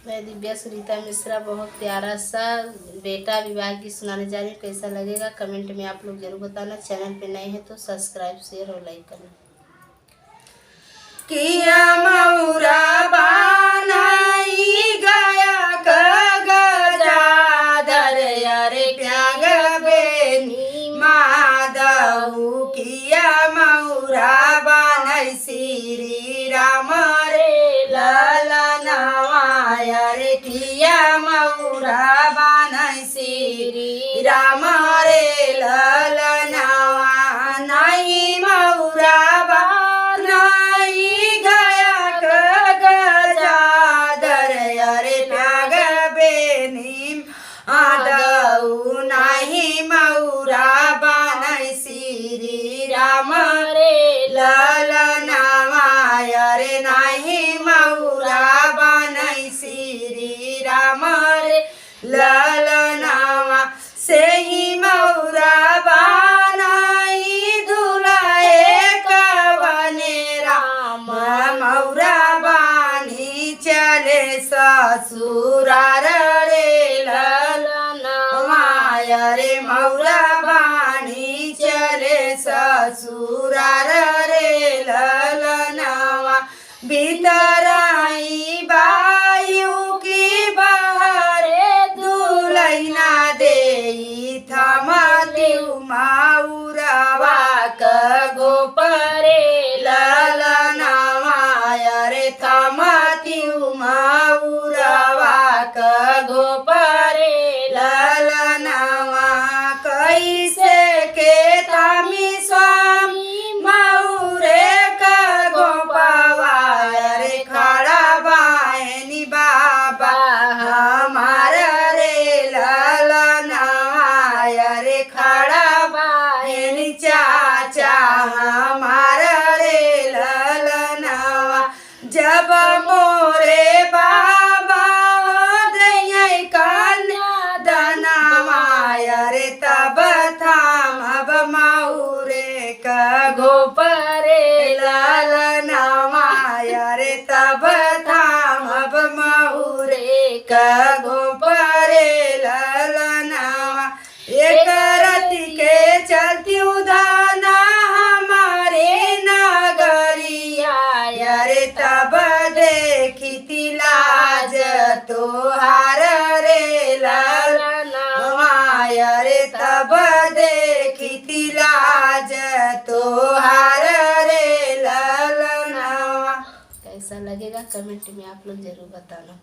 मैं दिव्या सुनीता मिश्रा बहुत प्यारा सा बेटा विवाह की सुनाने जा रही हूँ। कैसा लगेगा कमेंट में आप लोग जरूर बताना। चैनल पे नए हैं तो सब्सक्राइब शेयर और लाइक करना। किया मौरा बानाई गया गजादर अरे प्याग बेनी माधव किया मौरा बानई श्री राम रे ललनवा रे किया मौरा बानई श्री राम रे ललनवा नहीं मौरा नाही मौरा बानई श्री राम रे ललनवा रे नाही मौरा बानई श्री राम रे ललनवा से ही मौरा बानई दुलाए कवने राम मौरा बानी चले ससुरार रे रे मौरा बानी चले ससुरार रे ललनवा भीतराई बायु की बहरे दुलैना देई थमती माउरवा क गोपरे ललनवा रे थमती माउरवा क गोपरे ललनवा कैसे के तामी स्वामी मौरे का गोपावा रे खड़ा बायनी बाबा हमारा रे ललनवा रे खड़ा बायनी चाचा हमारा रे ललनवा जब मोरे बाबा दई कन्या दनावा रे तब थाम अब मौरे का गोपरे ललनवा रे तब थाम अब मौरे का गोपरे ललनवा एक रति के चलती उदाना हमारे नगरिया रे तब देखी लाज तोहार रे ललनवा रे तब देखी लाज तोहार रे ललनवा। कैसा लगेगा कमेंट में आप लोग जरूर बताना।